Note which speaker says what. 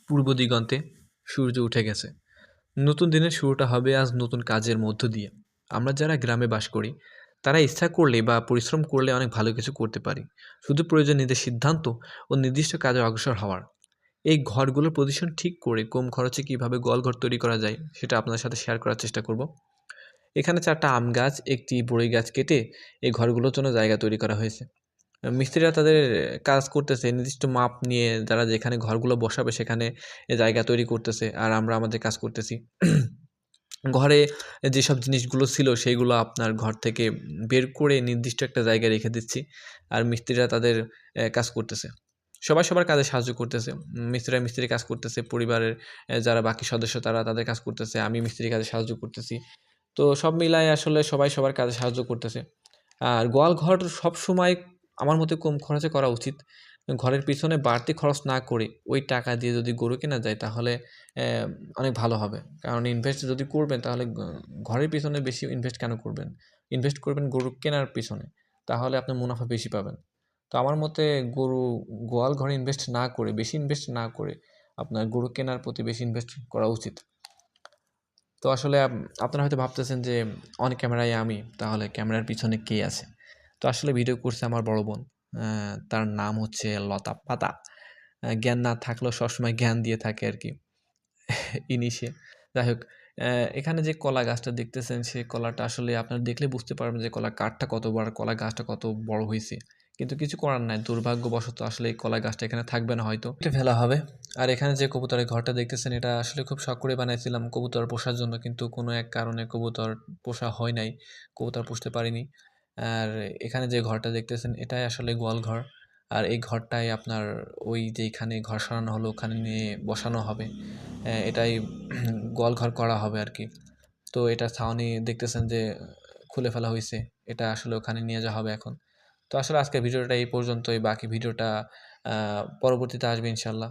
Speaker 1: পূর্ব দিগন্তে সূর্য উঠে গেছে। নতুন দিনের শুরুটা হবে আজ নতুন কাজের মধ্য দিয়ে। আমরা যারা গ্রামে বাস করি, তারা ইচ্ছা করলে বা পরিশ্রম করলে অনেক ভালো কিছু করতে পারি। শুধু প্রয়োজন নিজের সিদ্ধান্ত ও নির্দিষ্ট কাজে অগ্রসর হওয়ার। এই ঘরগুলোর পজিশন ঠিক করে কম খরচে কীভাবে গোয়ালঘর তৈরি করা যায়, সেটা আপনাদের সাথে শেয়ার করার চেষ্টা করব। এখানে ৪ টা আম গাছ, ১ টি বড়ই গাছ কেটে এই ঘরগুলোর জন্য জায়গা তৈরি করা হয়েছে। মিস্ত্রিরা তাদের কাজ করতেছে নির্দিষ্ট মাপ নিয়ে, যারা যেখানে ঘরগুলো বসাবে সেখানে জায়গা তৈরি করতেছে, আর আমরা আমাদের কাজ করতেছি। ঘরে যেসব জিনিসগুলো ছিল সেইগুলো আপনার ঘর থেকে বের করে নির্দিষ্ট একটা জায়গায় রেখে দিচ্ছি, আর মিস্ত্রিরা তাদের কাজ করতেছে। সবাই সবার কাজে সাহায্য করতেছে। মিস্ত্রিরা মিস্ত্রির কাজ করতেছে, পরিবারের যারা বাকি সদস্য তারা তাদের কাজ করতেছে, আমি মিস্ত্রির কাজে সাহায্য করতেছি। তো সব মিলায় আসলে সবাই সবার কাজে সাহায্য করতেছে। আর গোয়ালঘর সবসময় আমার মতে কম খরচে করা উচিত। ঘরের পিছনে বাড়তি খরচ না করে ওই টাকা দিয়ে যদি গরু কেনা যায় তাহলে অনেক ভালো হবে। কারণ ইনভেস্ট যদি করবেন তাহলে ঘরের পিছনে বেশি ইনভেস্ট কেন করবেন? ইনভেস্ট করবেন গরু কেনার পিছনে। তাহলে আপনি মুনাফা বেশি পাবেন। তো আমার মতে গরু গোয়াল ঘরে ইনভেস্ট না করে, বেশি ইনভেস্ট না করে আপনার গরু কেনার প্রতি বেশি ইনভেস্ট করা উচিত। তো আসলে আপনারা হয়তো ভাবতেছেন যে অন ক্যামেরায় আমি, তাহলে ক্যামেরার পিছনে কে আছে? তো আসলে ভিডিও করছে আমার বড় বোন। তার নাম হচ্ছে লতা পাতা। জ্ঞান না থাকলেও সবসময় জ্ঞান দিয়ে থাকে আরকি। ইনিশে। যাই হোক, এখানে যে কলা গাছটা দেখতেছেন, সেই কলাটা আসলে আপনারা দেখলে বুঝতে পারবেন যে কলার কাঠটা কত বড়, কলা গাছটা কত বড় হইছে। কিন্তু কিছু করার নাই। দুর্ভাগ্যবশত আসলে এই কলা গাছটা এখানে থাকবে না হয়তো। কেটে ফেলা হবে। আর এখানে যে কবুতরের ঘরটা দেখতেছেন, এটা আসলে খুব শখ করে বানাইছিলাম কবুতর পোষার জন্য। কিন্তু কোনো এক কারণে কবুতর পোষা হয় নাই। কবুতর পুষতে পারিনি। আর এখানে যে ঘরটা দেখতেছেন, এটাই আসলে গোয়াল ঘর। আর এই ঘরটাই আপনার ওই যেইখানে ঘর সারানো হলো ওখানে নিয়ে বসানো হবে। এটাই গোয়ালঘর করা হবে আরকি। তো এটা ছাউনি দেখতেছেন যে খুলে ফেলা হইছে। এটা আসলে ওখানে নিয়ে যাওয়া হবে এখন। তো আসলে আজকের ভিডিওটা এই পর্যন্তই। বাকি ভিডিওটা আ পরবর্তীতে আসবে ইনশাআল্লাহ।